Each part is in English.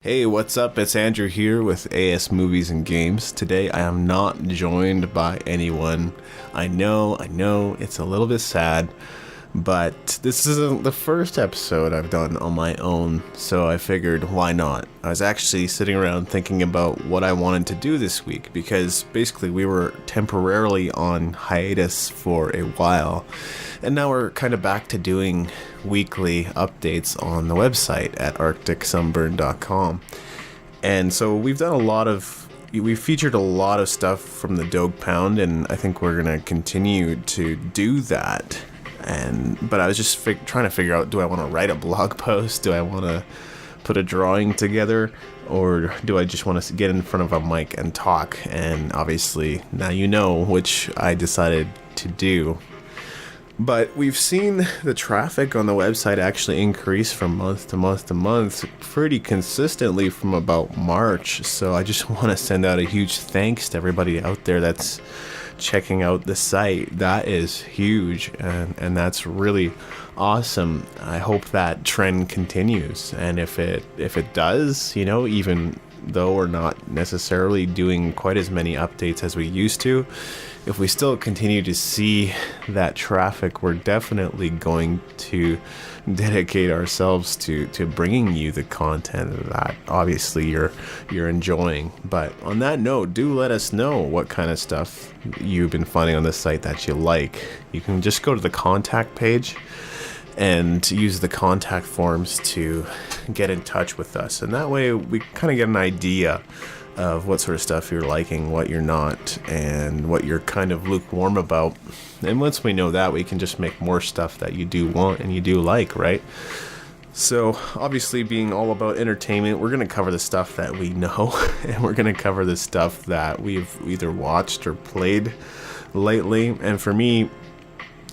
Hey, what's up? It's Andrew here with AS Movies and Games. Today I am not joined by anyone. I know, it's a little bit sad, but this isn't the first episode I've done on my own, so I figured why not? I was actually sitting around thinking about what I wanted to do this week, because basically we were temporarily on hiatus for a while, and now we're kind of back to doing weekly updates on the website at arcticsunburn.com. And so we've featured a lot of stuff from the Dog Pound, and I think we're going to continue to do that. But I was just trying to figure out, do I want to write a blog post? Do I want to put a drawing together? Or do I just want to get in front of a mic and talk? And obviously, now you know which I decided to do. But we've seen the traffic on the website actually increase from month to month to month pretty consistently from about March. So I just want to send out a huge thanks to everybody out there that's checking out the site. That is huge, and that's really awesome. I hope that trend continues, and if it does, even though we're not necessarily doing quite as many updates as we used to, if we still continue to see that traffic, we're definitely going to dedicate ourselves to bringing you the content that obviously you're enjoying. But on that note, do let us know what kind of stuff you've been finding on the site that you like. You can just go to the contact page and use the contact forms to get in touch with us, and that way we kind of get an idea of what sort of stuff you're liking, what you're not, and what you're kind of lukewarm about. And once we know that, we can just make more stuff that you do want and you do like, right? So obviously, being all about entertainment, we're going to cover the stuff that we know, and we're going to cover the stuff that we've either watched or played lately. And for me,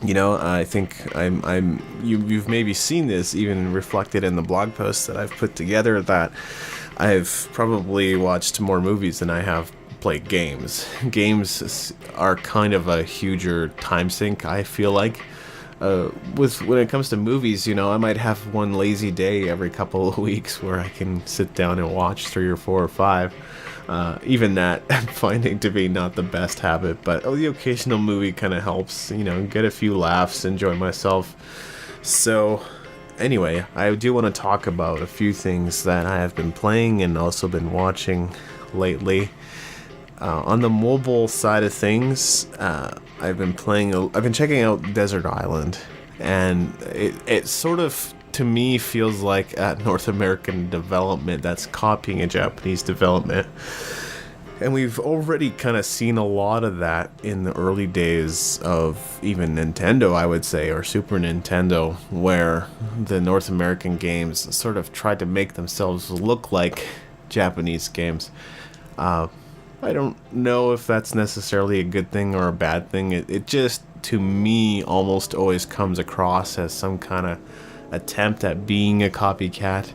I think you've maybe seen this even reflected in the blog posts that I've put together, that I've probably watched more movies than I have played games. Games are kind of a huger time sink, I feel like. When it comes to movies, I might have one lazy day every couple of weeks where I can sit down and watch 3 or 4 or 5. Even that I'm finding to be not the best habit, but the occasional movie kind of helps, get a few laughs, enjoy myself. So anyway, I do want to talk about a few things that I have been playing and also been watching lately. On the mobile side of things, I've been checking out Desert Island, and it sort of, to me, feels like a North American development that's copying a Japanese development. And we've already kind of seen a lot of that in the early days of even Nintendo, I would say, or Super Nintendo, where the North American games sort of tried to make themselves look like Japanese games. I don't know if that's necessarily a good thing or a bad thing. It just, to me, almost always comes across as some kind of attempt at being a copycat,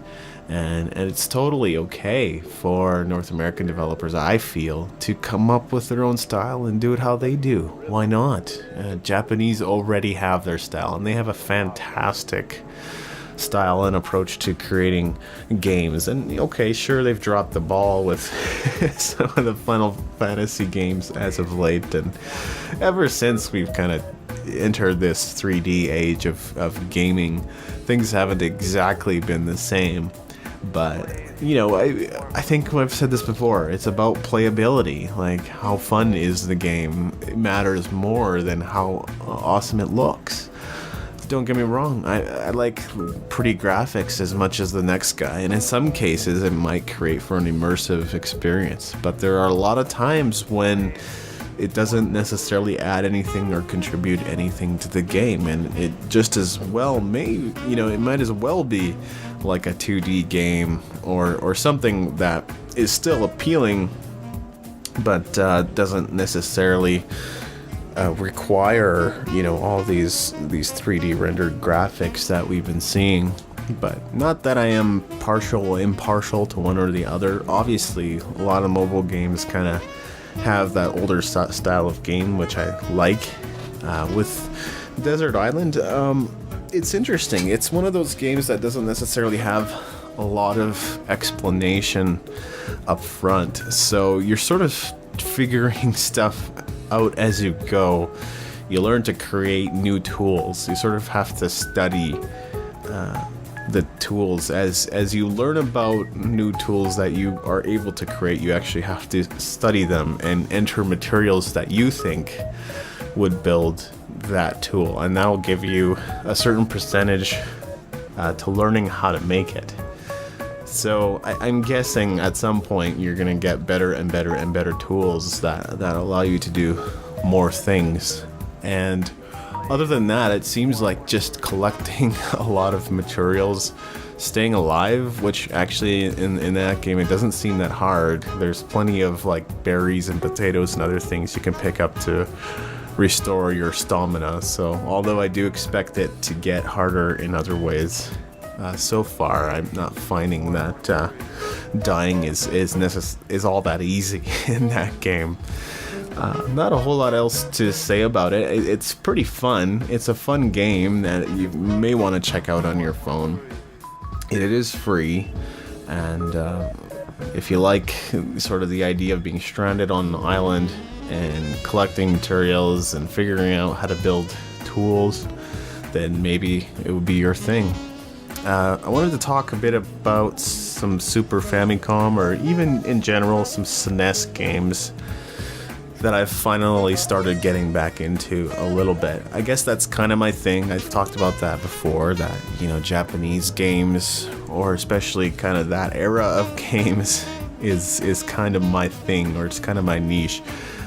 and it's totally okay for North American developers, I feel, to come up with their own style and do it how they do. Why not? Japanese already have their style, and they have a fantastic style and approach to creating games. And okay, sure, they've dropped the ball with some of the Final Fantasy games as of late, and ever since we've kind of entered this 3D age of gaming, things haven't exactly been the same. But I think I've said this before, it's about playability. Like, how fun is the game? It matters more than how awesome it looks. Don't get me wrong, I like pretty graphics as much as the next guy, and in some cases it might create for an immersive experience, but there are a lot of times when it doesn't necessarily add anything or contribute anything to the game, and it just as well it might as well be like a 2D game or something that is still appealing, but doesn't necessarily require all these 3D rendered graphics that we've been seeing. But not that I am impartial to one or the other. Obviously, a lot of mobile games kind of have that older style of game, which I like. With Desert Island, it's interesting. It's one of those games that doesn't necessarily have a lot of explanation up front. So you're sort of figuring stuff out as you go. You learn to create new tools. You sort of have to study the tools. As you learn about new tools that you are able to create, you actually have to study them and enter materials that you think would build that tool, and that'll give you a certain percentage to learning how to make it. So I'm guessing at some point you're going to get better and better and better tools that allow you to do more things. And other than that, it seems like just collecting a lot of materials, staying alive, which actually in that game, it doesn't seem that hard. There's plenty of like berries and potatoes and other things you can pick up to restore your stamina. So although I do expect it to get harder in other ways, so far I'm not finding that dying is all that easy in that game. Not a whole lot else to say about it. It's pretty fun. It's a fun game that you may want to check out on your phone. It is free, and if you like sort of the idea of being stranded on an island and collecting materials and figuring out how to build tools, then maybe it would be your thing. I wanted to talk a bit about some Super Famicom, or even in general some SNES games that I've finally started getting back into a little bit. I guess that's kind of my thing. I've talked about that before, that, Japanese games, or especially kind of that era of games, is kind of my thing, or it's kind of my niche.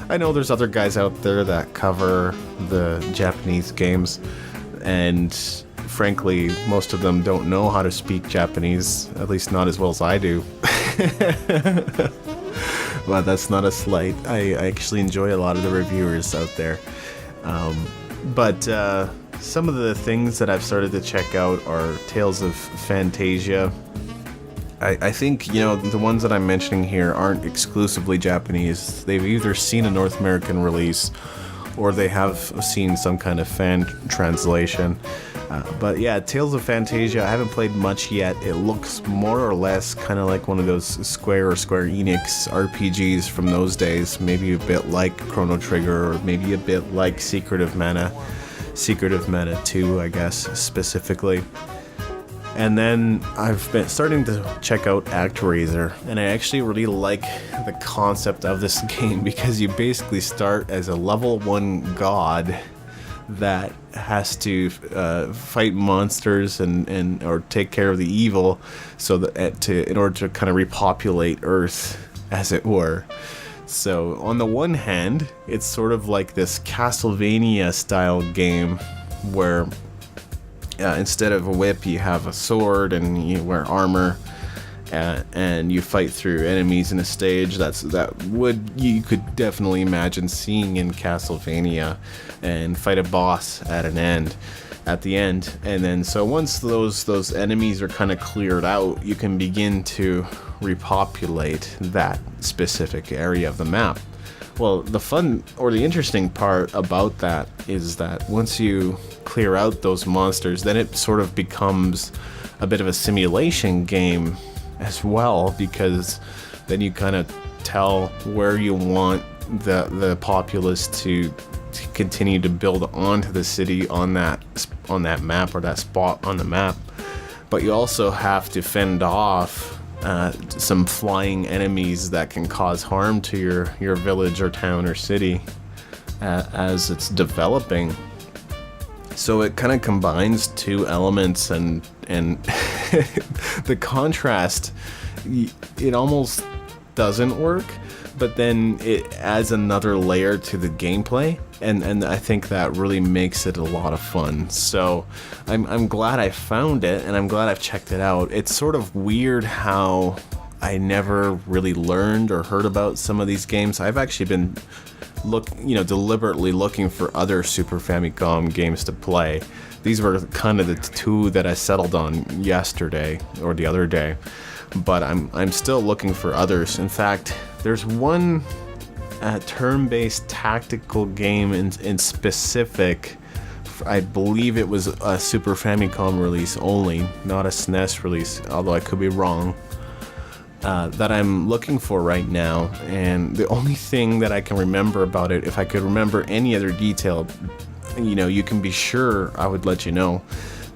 I know there's other guys out there that cover the Japanese games, and frankly, most of them don't know how to speak Japanese, at least not as well as I do. But that's not a slight. I actually enjoy a lot of the reviewers out there. But some of the things that I've started to check out are Tales of Fantasia. I think, the ones that I'm mentioning here aren't exclusively Japanese. They've either seen a North American release or they have seen some kind of fan translation. But yeah, Tales of Fantasia, I haven't played much yet. It looks more or less kind of like one of those Square Enix RPGs from those days. Maybe a bit like Chrono Trigger, or maybe a bit like Secret of Mana 2, I guess, specifically. And then I've been starting to check out ActRaiser, and I actually really like the concept of this game, because you basically start as a level 1 god that has to fight monsters and or take care of the evil, so that in order to kind of repopulate Earth, as it were. So on the one hand, it's sort of like this Castlevania style game where instead of a whip, you have a sword and you wear armor, and you fight through enemies in a stage you could definitely imagine seeing in Castlevania, and fight a boss at the end. And then so once those enemies are kind of cleared out, you can begin to repopulate that specific area of the map. Well, the fun or the interesting part about that is that once you clear out those monsters, then it sort of becomes a bit of a simulation game as well, because then you kind of tell where you want the populace to continue to build onto the city on that map, or that spot on the map. But you also have to fend off some flying enemies that can cause harm to your village or town or city as it's developing. So it kind of combines two elements, and the contrast, it almost doesn't work, but then it adds another layer to the gameplay, and I think that really makes it a lot of fun. So I'm glad I found it, and I'm glad I've checked it out. It's sort of weird how I never really learned or heard about some of these games. I've actually been deliberately looking for other Super Famicom games to play. These were kind of the two that I settled on yesterday or the other day, but I'm still looking for others. In fact, there's one turn-based tactical game in specific I believe it was a Super Famicom release only, not a SNES release, although I could be wrong, that I'm looking for right now. And the only thing that I can remember about it, if I could remember any other detail, you can be sure I would let you know.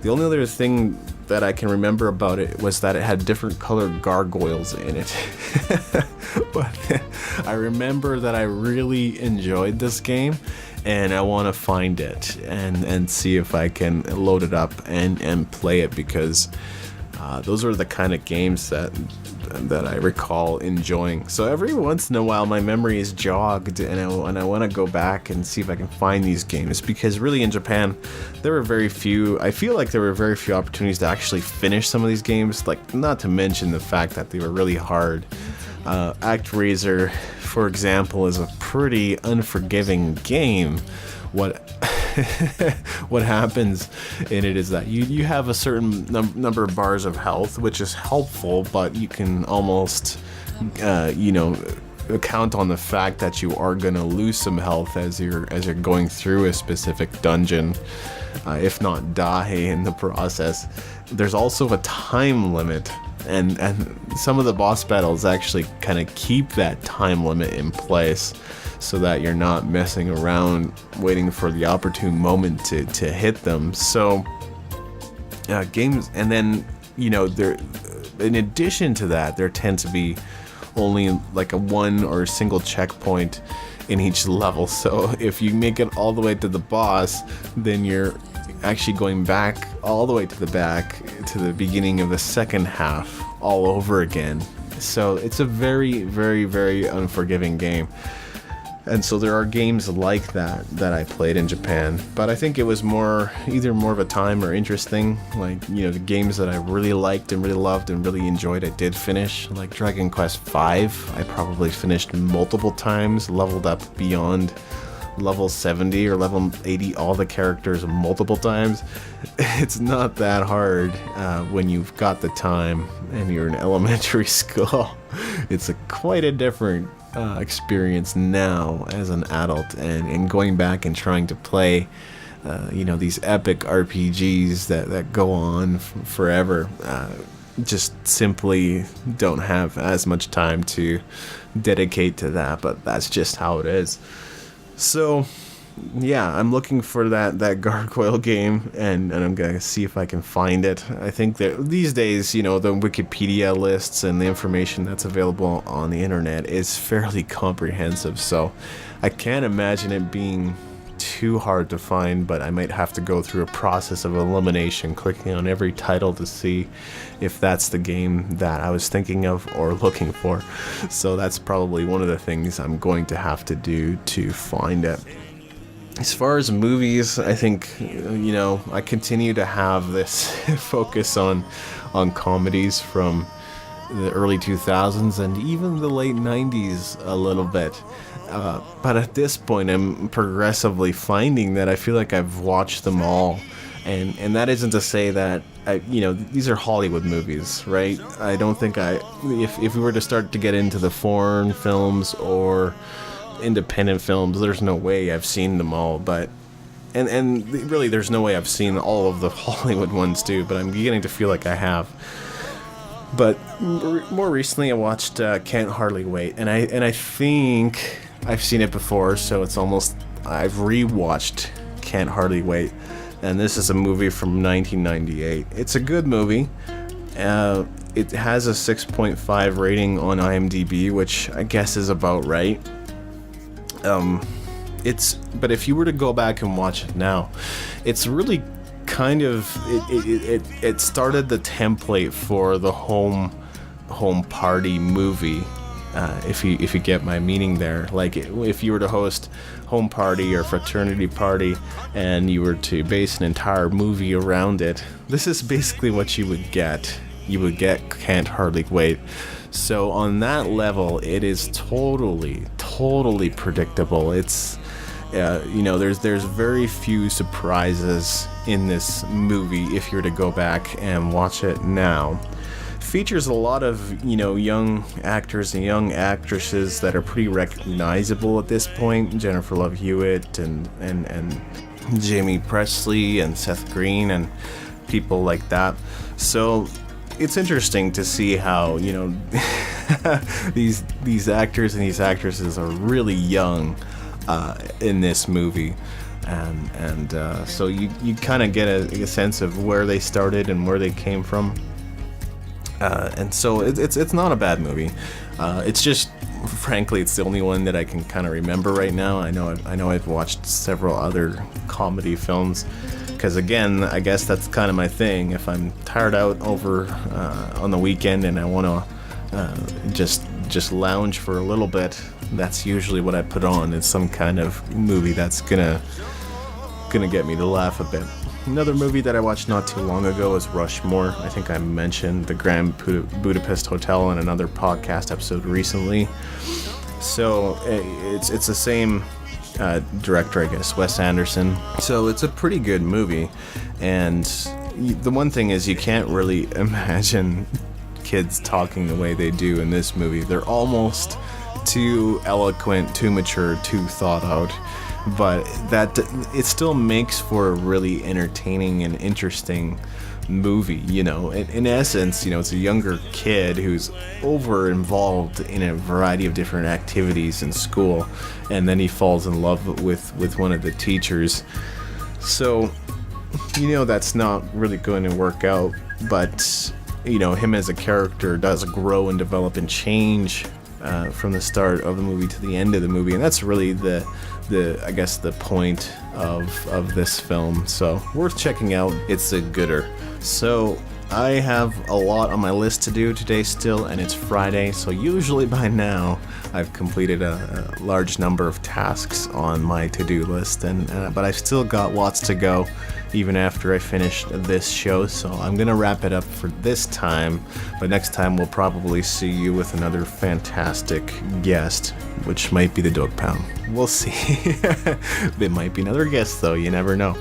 The only other thing that I can remember about it was that it had different colored gargoyles in it. But I remember that I really enjoyed this game, and I want to find it and see if I can load it up and play it, because those are the kind of games that I recall enjoying. So every once in a while my memory is jogged, and I want to go back and see if I can find these games, because really in Japan there were very few, I feel like there were very few opportunities to actually finish some of these games, like, not to mention the fact that they were really hard. ActRaiser, for example, is a pretty unforgiving game. What happens in it is that you have a certain number of bars of health, which is helpful, but you can almost count on the fact that you are going to lose some health as you're going through a specific dungeon, if not die in the process. There's also a time limit, and some of the boss battles actually kind of keep that time limit in place, so that you're not messing around waiting for the opportune moment to hit them. So games, and then there, in addition to that, there tend to be only like a one or a single checkpoint in each level. So if you make it all the way to the boss, then you're actually going back all the way to the beginning of the second half all over again. So it's a very, very, very unforgiving game. And so there are games like that I played in Japan, but I think it was either more of a time or interest thing. Like, the games that I really liked and really loved and really enjoyed, I did finish. Like Dragon Quest V, I probably finished multiple times, leveled up beyond level 70 or level 80 all the characters multiple times. It's not that hard when you've got the time and you're in elementary school. It's quite a different experience now as an adult, and going back and trying to play these epic RPGs that go on forever, just simply don't have as much time to dedicate to that, but that's just how it is. So yeah, I'm looking for that gargoyle game, and I'm gonna see if I can find it. I think that these days, the Wikipedia lists and the information that's available on the internet is fairly comprehensive, so I can't imagine it being too hard to find, but I might have to go through a process of elimination, clicking on every title to see if that's the game that I was thinking of or looking for. So that's probably one of the things I'm going to have to do to find it. As far as movies, I think, I continue to have this focus on comedies from the early 2000s and even the late 90s a little bit. But at this point, I'm progressively finding that I feel like I've watched them all. And that isn't to say that, these are Hollywood movies, right? I don't think if we were to start to get into the foreign films or independent films, there's no way I've seen them all, but and really there's no way I've seen all of the Hollywood ones too, but I'm beginning to feel like I have. But more recently I watched Can't Hardly Wait, and I think I've seen it before, so it's almost, I've rewatched Can't Hardly Wait, and this is a movie from 1998. It's a good movie. It has a 6.5 rating on IMDb, which I guess is about right. But if you were to go back and watch it now, it's really kind of, it started the template for the home party movie, if you get my meaning there. Like, if you were to host home party or fraternity party and you were to base an entire movie around it, this is basically what you would get. You would get Can't Hardly Wait. So on that level, it is totally predictable. It's there's very few surprises in this movie if you were to go back and watch it now. Features a lot of young actors and young actresses that are pretty recognizable at this point. Jennifer Love Hewitt and Jamie Presley and Seth Green and people like that. So it's interesting to see how, you know, these actors and these actresses are really young in this movie. And so you kind of get a sense of where they started and where they came from. And so it's not a bad movie. It's just, frankly, it's the only one that I can kind of remember right now. I know I've watched several other comedy films, because again, I guess that's kind of my thing. If I'm tired out over on the weekend and I want to just lounge for a little bit, that's usually what I put on. It's some kind of movie that's gonna get me to laugh a bit. Another movie that I watched not too long ago is Rushmore. I think I mentioned the Grand Budapest Hotel in another podcast episode recently. So it's the same director, I guess, Wes Anderson. So it's a pretty good movie. And the one thing is, you can't really imagine kids talking the way they do in this movie. They're almost too eloquent, too mature, too thought out. But that it still makes for a really entertaining and interesting movie, you know. In essence, you know, it's a younger kid who's over involved in a variety of different activities in school, and then he falls in love with one of the teachers. So, you know, that's not really going to work out, but, you know, him as a character does grow and develop and change from the start of the movie to the end of the movie, and that's really the I guess the point of this film. So worth checking out. It's a gooder. So I have a lot on my list to do today still, and it's Friday, so usually by now I've completed a large number of tasks on my to-do list, and but I've still got lots to go even after I finish this show, so I'm gonna wrap it up for this time. But next time we'll probably see you with another fantastic guest, which might be the Dog Pound. We'll see. It might be another guest though, you never know.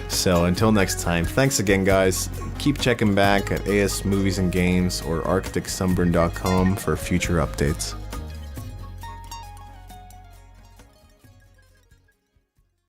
So until next time, thanks again, guys. Keep checking back at AS Movies and Games or ArcticSunburn.com for future updates.